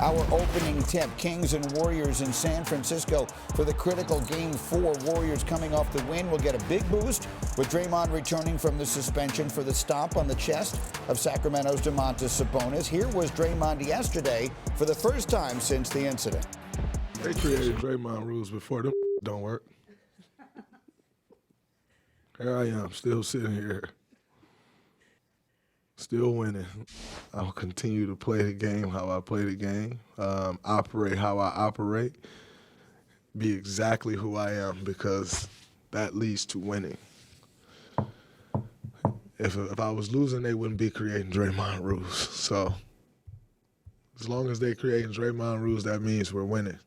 Our opening tip, Kings and Warriors in San Francisco for the critical Game 4. Warriors coming off the win will get a big boost with Draymond returning from the suspension for the stomp on the chest of Sacramento's Domantas Sabonis. Here was Draymond yesterday for the first time since the incident. They created Draymond rules before. Them don't work. Here I am, still sitting here, still winning. I'll continue to play the game how I play the game, operate how I operate, be exactly who I am, because that leads to winning. If I was losing, they wouldn't be creating Draymond rules. So as long as they're creating Draymond rules, that means we're winning.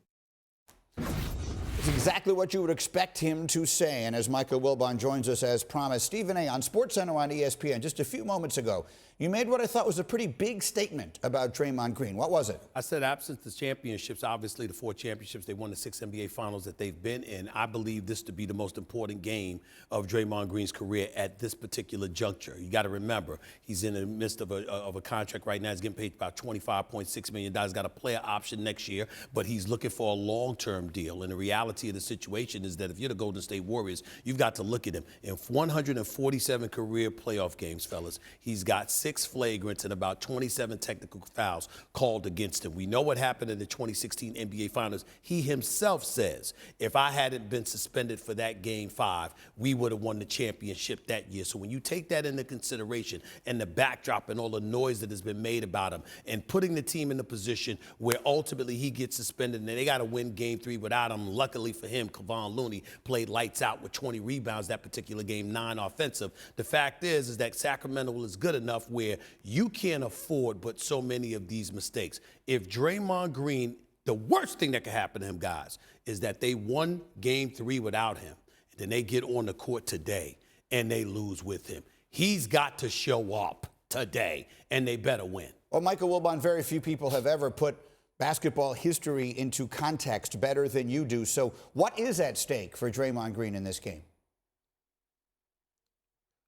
It's exactly what you would expect him to say. And as Michael Wilbon joins us as promised, Stephen A. on SportsCenter on ESPN just a few moments ago, you made what I thought was a pretty big statement about Draymond Green. What was it? I said absent the championships, obviously the 4 championships, they won the 6 NBA finals that they've been in. I believe this to be the most important game of Draymond Green's career at this particular juncture. You got to remember, he's in the midst of a contract right now. He's getting paid about $25.6 million. He's got a player option next year, but he's looking for a long-term deal. And the reality of the situation is that if you're the Golden State Warriors, you've got to look at him. In 147 career playoff games, fellas, he's got 6 flagrants and about 27 technical fouls called against him. We know what happened in the 2016 NBA Finals. He himself says, if I hadn't been suspended for that Game 5, we would have won the championship that year. So when you take that into consideration and the backdrop and all the noise that has been made about him and putting the team in a position where ultimately he gets suspended and they got to win Game 3 without him, luckily for him, Kevon Looney played lights out with 20 rebounds that particular game, 9 offensive. The fact is that Sacramento is good enough where you can't afford but so many of these mistakes. If Draymond Green, the worst thing that could happen to him, guys, is that they won Game 3 without him, and then they get on the court today and they lose with him. He's got to show up today, and they better win. Well, Michael Wilbon, very few people have ever put basketball history into context better than you do. So what is at stake for Draymond Green in this game?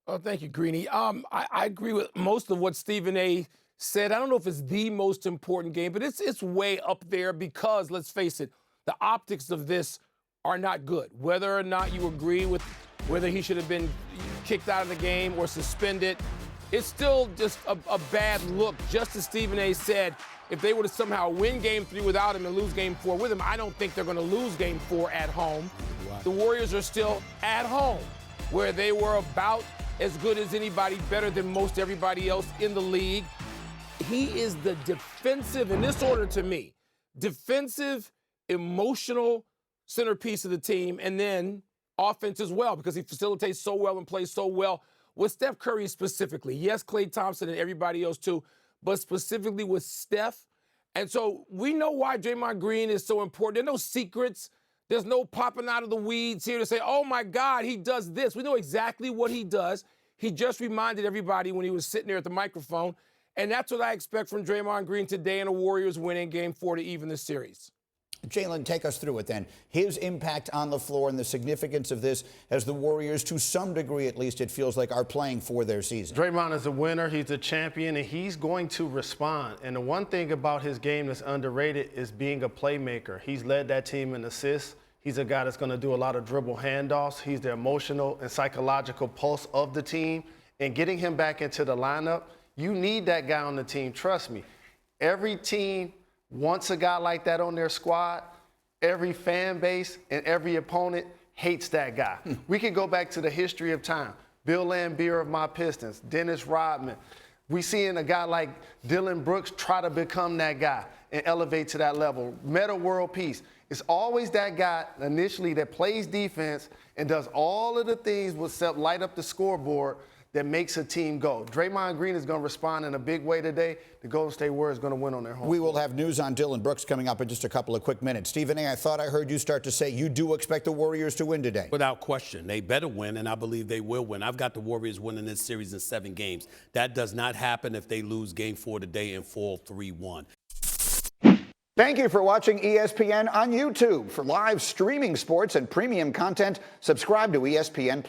Oh, thank you, Greeny. I agree with most of what Stephen A. said. I don't know if it's the most important game, but it's way up there because, let's face it, the optics of this are not good. Whether or not you agree with whether he should have been kicked out of the game or suspended, it's still just a bad look. Just as Stephen A. said, if they were to somehow win Game 3 without him and lose Game 4 with him, I don't think they're going to lose Game 4 at home. Right. The Warriors are still at home, where they were about as good as anybody, better than most everybody else in the league. He is the defensive, in this order to me, defensive, emotional centerpiece of the team, and then offense as well, because he facilitates so well and plays so well with Steph Curry specifically. Yes, Klay Thompson and everybody else too, but specifically with Steph. And so we know why Draymond Green is so important. There are no secrets. There's no popping out of the weeds here to say, oh, my God, he does this. We know exactly what he does. He just reminded everybody when he was sitting there at the microphone. And that's what I expect from Draymond Green today in the Warriors winning Game 4 to even the series. Jalen, take us through it then. His impact on the floor and the significance of this as the Warriors, to some degree at least, it feels like, are playing for their season. Draymond is a winner. He's a champion, and he's going to respond. And the one thing about his game that's underrated is being a playmaker. He's led that team in assists. He's a guy that's going to do a lot of dribble handoffs. He's the emotional and psychological pulse of the team. And getting him back into the lineup, you need that guy on the team. Trust me. Every team wants a guy like that on their squad. Every fan base and every opponent hates that guy. We can go back to the history of time. Bill Laimbeer of my Pistons, Dennis Rodman. We seeing a guy like Dylan Brooks try to become that guy and elevate to that level. Meta world peace. It's always that guy initially that plays defense and does all of the things with light up the scoreboard that makes a team go. Draymond Green is going to respond in a big way today. The Golden State Warriors are going to win on their home. We will have news on Dylan Brooks coming up in just a couple of quick minutes. Stephen A., I thought I heard you start to say you do expect the Warriors to win today. Without question. They better win, and I believe they will win. I've got the Warriors winning this series in 7 games. That does not happen if they lose Game 4 today and fall 3-1. Thank you for watching ESPN on YouTube. For live streaming sports and premium content, subscribe to ESPN+.